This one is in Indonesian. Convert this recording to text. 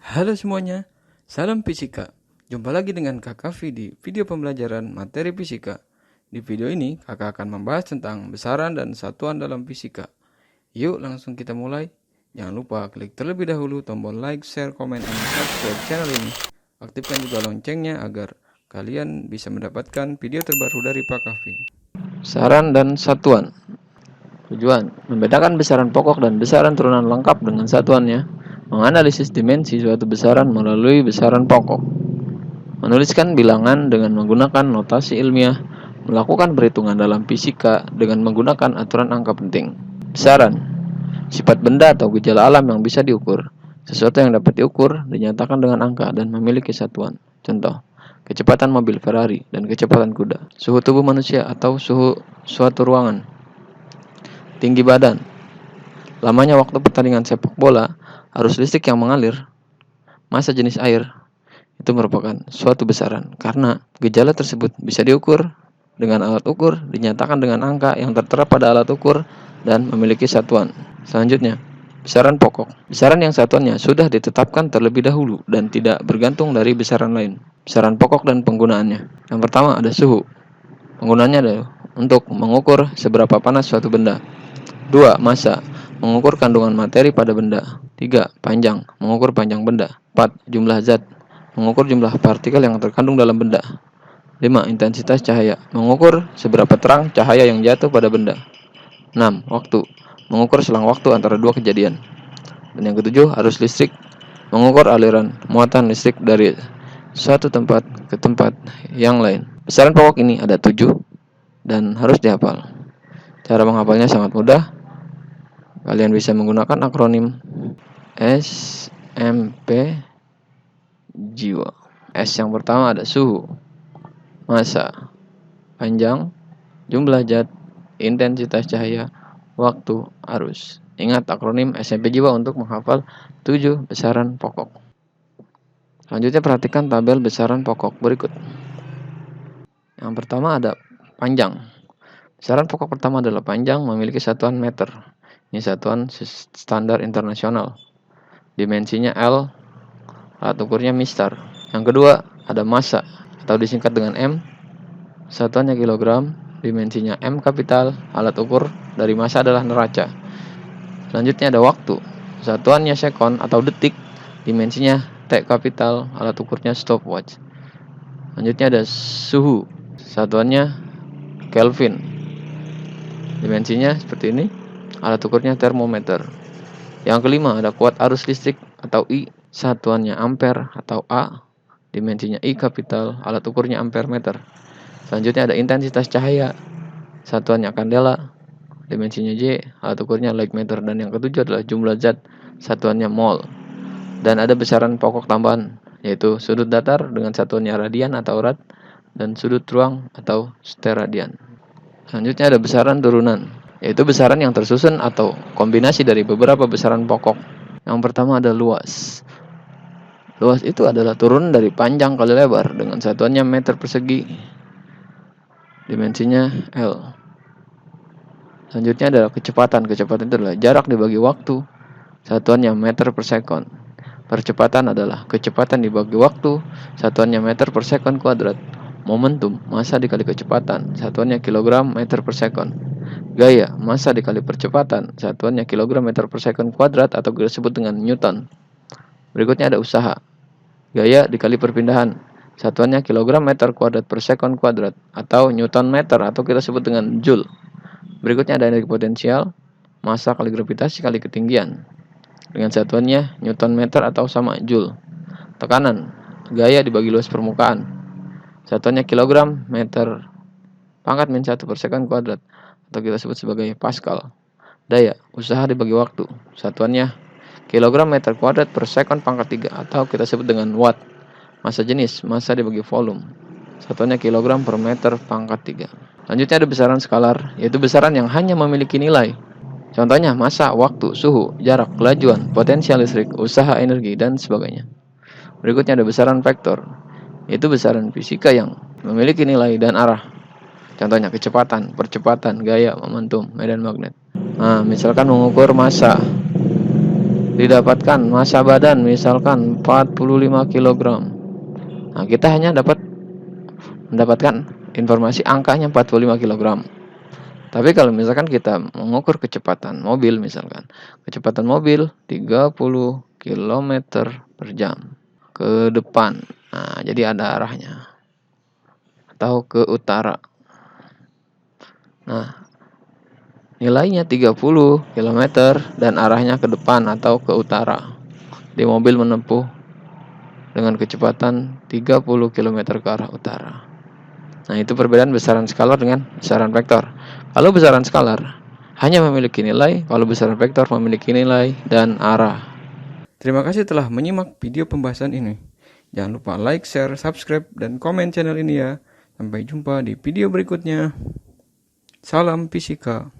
Halo semuanya, salam fisika. Jumpa lagi dengan Kakak V di video pembelajaran materi fisika. Di video ini, Kakak akan membahas tentang besaran dan satuan dalam fisika. Yuk langsung kita mulai. Jangan lupa klik terlebih dahulu tombol like, share, komen, dan subscribe channel ini. Aktifkan juga loncengnya agar kalian bisa mendapatkan video terbaru dari Pak Kavi. Besaran dan satuan. Tujuan, membedakan besaran pokok dan besaran turunan lengkap dengan satuannya. Menganalisis dimensi suatu besaran melalui besaran pokok. Menuliskan bilangan dengan menggunakan notasi ilmiah. Melakukan perhitungan dalam fisika dengan menggunakan aturan angka penting. Besaran, sifat benda atau gejala alam yang bisa diukur. Sesuatu yang dapat diukur dinyatakan dengan angka dan memiliki satuan. Contoh, kecepatan mobil Ferrari dan kecepatan kuda. Suhu tubuh manusia atau suhu suatu ruangan. Tinggi badan, lamanya waktu pertandingan sepak bola, arus listrik yang mengalir, massa jenis air, itu merupakan suatu besaran karena gejala tersebut bisa diukur dengan alat ukur, dinyatakan dengan angka yang tertera pada alat ukur, dan memiliki satuan. Selanjutnya, besaran pokok. Besaran yang satuannya sudah ditetapkan terlebih dahulu dan tidak bergantung dari besaran lain. Besaran pokok dan penggunaannya. Yang pertama ada suhu. Penggunaannya adalah untuk mengukur seberapa panas suatu benda. 2. Massa, mengukur kandungan materi pada benda. 3. Panjang, mengukur panjang benda. 4. Jumlah zat, mengukur jumlah partikel yang terkandung dalam benda. 5. Intensitas cahaya, mengukur seberapa terang cahaya yang jatuh pada benda. 6. Waktu, mengukur selang waktu antara dua kejadian. Dan yang ketujuh, arus listrik, mengukur aliran muatan listrik dari suatu tempat ke tempat yang lain. Besaran pokok ini ada 7 dan harus dihafal. Cara menghafalnya sangat mudah. Kalian bisa menggunakan akronim SMP jiwa. S yang pertama ada suhu, massa, panjang, jumlah zat, intensitas cahaya, waktu, arus. Ingat akronim SMP jiwa untuk menghafal 7 besaran pokok. Selanjutnya perhatikan tabel besaran pokok berikut. Yang pertama ada panjang. Besaran pokok pertama adalah panjang, memiliki satuan meter. Ini satuan standar internasional. Dimensinya L, alat ukurnya mistar. Yang kedua ada massa atau disingkat dengan M. Satuannya kilogram, dimensinya M kapital, alat ukur dari massa adalah neraca. Selanjutnya ada waktu. Satuannya sekon atau detik, dimensinya T kapital, alat ukurnya stopwatch. Selanjutnya ada suhu. Satuannya Kelvin. Dimensinya seperti ini. Alat ukurnya termometer. Yang kelima ada kuat arus listrik atau I, satuannya ampere atau A, dimensinya I kapital, alat ukurnya ampere meter. Selanjutnya ada intensitas cahaya, satuannya kandela, dimensinya J, alat ukurnya light meter. Dan yang ketujuh adalah jumlah zat, satuannya mol. Dan ada besaran pokok tambahan, yaitu sudut datar dengan satuannya radian atau rad, dan sudut ruang atau steradian. Selanjutnya ada besaran turunan, yaitu besaran yang tersusun atau kombinasi dari beberapa besaran pokok. Yang pertama ada luas. Luas itu adalah turun dari panjang kali lebar dengan satuannya meter persegi. Dimensinya L. Selanjutnya adalah kecepatan. Kecepatan itu adalah jarak dibagi waktu. Satuannya meter per sekon. Percepatan adalah kecepatan dibagi waktu. Satuannya meter per sekon kuadrat. Momentum, massa dikali kecepatan, satuannya kilogram meter per sekon. Gaya, massa dikali percepatan, satuannya kilogram meter per sekon kuadrat atau disebut dengan Newton. Berikutnya ada usaha. Gaya dikali perpindahan, satuannya kilogram meter kuadrat per sekon kuadrat atau Newton meter atau kita sebut dengan Joule. Berikutnya ada energi potensial, massa kali gravitasi kali ketinggian. Dengan satuannya Newton meter atau sama Joule. Tekanan, gaya dibagi luas permukaan. Satuannya kilogram meter pangkat min 1 per sekon kuadrat atau kita sebut sebagai Pascal. Daya, usaha dibagi waktu. Satuannya kilogram meter kuadrat per sekon pangkat 3 atau kita sebut dengan watt. Massa jenis, massa dibagi volume. Satuannya kilogram per meter pangkat 3. Selanjutnya ada besaran skalar, yaitu besaran yang hanya memiliki nilai. Contohnya massa, waktu, suhu, jarak, kelajuan, potensial listrik, usaha energi, dan sebagainya. Berikutnya ada besaran vektor, yaitu besaran fisika yang memiliki nilai dan arah. Contohnya kecepatan, percepatan, gaya, momentum, medan magnet. Nah, misalkan mengukur massa. didapatkan massa badan misalkan 45 kg. Nah, kita hanya dapat mendapatkan informasi angkanya 45 kg. Tapi kalau misalkan kita mengukur kecepatan mobil, misalkan kecepatan mobil 30 km per jam ke depan. Nah, jadi ada arahnya. Atau ke utara. Nah, nilainya 30 km dan arahnya ke depan atau ke utara. Di mobil menempuh dengan kecepatan 30 km ke arah utara. Nah, itu perbedaan besaran skalar dengan besaran vektor. Kalau besaran skalar hanya memiliki nilai, kalau besaran vektor memiliki nilai dan arah. Terima kasih telah menyimak video pembahasan ini. Jangan lupa like, share, subscribe, dan komen channel ini ya. Sampai jumpa di video berikutnya. Salam fisika.